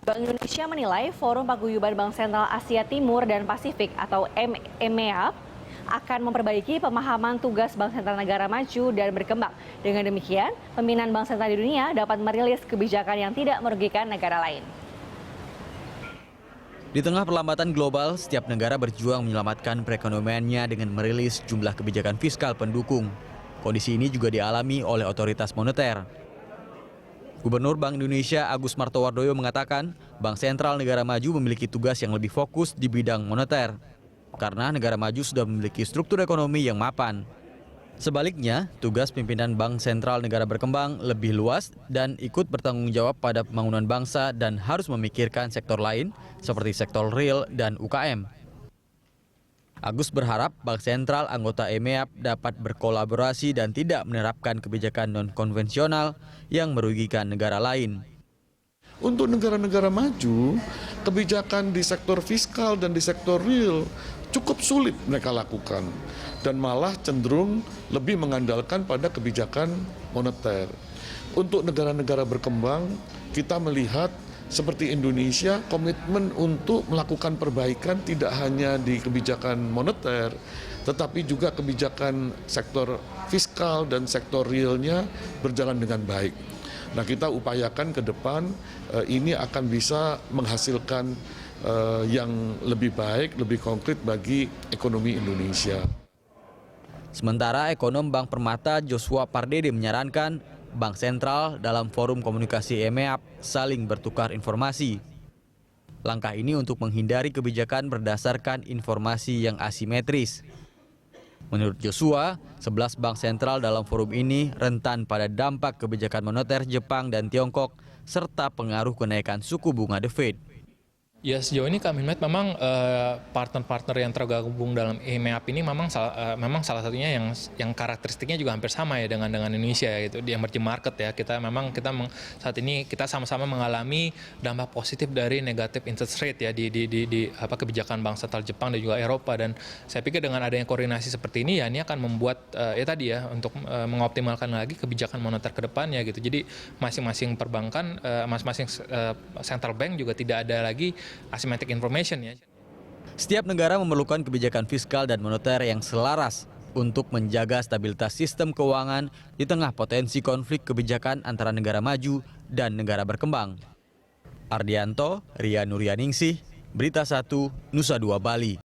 Bank Indonesia menilai Forum Paguyuban Bank Sentral Asia Timur dan Pasifik atau MEAP akan memperbaiki pemahaman tugas Bank Sentral negara maju dan berkembang. Dengan demikian, pimpinan bank sentral di dunia dapat merilis kebijakan yang tidak merugikan negara lain. Di tengah perlambatan global, setiap negara berjuang menyelamatkan perekonomiannya dengan merilis jumlah kebijakan fiskal pendukung. Kondisi ini juga dialami oleh otoritas moneter. Gubernur Bank Indonesia Agus Martowardoyo mengatakan, Bank Sentral negara maju memiliki tugas yang lebih fokus di bidang moneter, karena negara maju sudah memiliki struktur ekonomi yang mapan. Sebaliknya, tugas pimpinan Bank Sentral negara berkembang lebih luas dan ikut bertanggung jawab pada pembangunan bangsa dan harus memikirkan sektor lain seperti sektor real dan UKM. Agus berharap Bank Sentral anggota MEAP dapat berkolaborasi dan tidak menerapkan kebijakan non-konvensional yang merugikan negara lain. Untuk negara-negara maju, kebijakan di sektor fiskal dan di sektor real cukup sulit mereka lakukan dan malah cenderung lebih mengandalkan pada kebijakan moneter. Untuk negara-negara berkembang, kita melihat seperti Indonesia komitmen untuk melakukan perbaikan tidak hanya di kebijakan moneter, tetapi juga kebijakan sektor fiskal dan sektor realnya berjalan dengan baik. Nah, kita upayakan ke depan ini akan bisa menghasilkan yang lebih baik, lebih konkret bagi ekonomi Indonesia. Sementara ekonom Bank Permata Joshua Pardede menyarankan Bank Sentral dalam forum komunikasi MEAP saling bertukar informasi. Langkah ini untuk menghindari kebijakan berdasarkan informasi yang asimetris. Menurut Joshua, 11 bank sentral dalam forum ini rentan pada dampak kebijakan moneter Jepang dan Tiongkok serta pengaruh kenaikan suku bunga The Fed. Ya, sejauh ini kami melihat memang partner-partner yang tergabung dalam MEAP ini memang salah satunya yang karakteristiknya juga hampir sama ya dengan Indonesia, gitu di emerging market ya. Saat ini kita sama-sama mengalami dampak positif dari negatif interest rate ya di kebijakan bank sentral Jepang dan juga Eropa, dan saya pikir dengan adanya koordinasi seperti ini ya ini akan membuat untuk mengoptimalkan lagi kebijakan moneter ke depannya gitu. Jadi masing-masing perbankan, masing-masing central bank juga tidak ada lagi asymmetric information ya. Setiap negara memerlukan kebijakan fiskal dan moneter yang selaras untuk menjaga stabilitas sistem keuangan di tengah potensi konflik kebijakan antara negara maju dan negara berkembang. Ardianto, Ria Nuryaningsih, Berita 1, Nusa Dua Bali.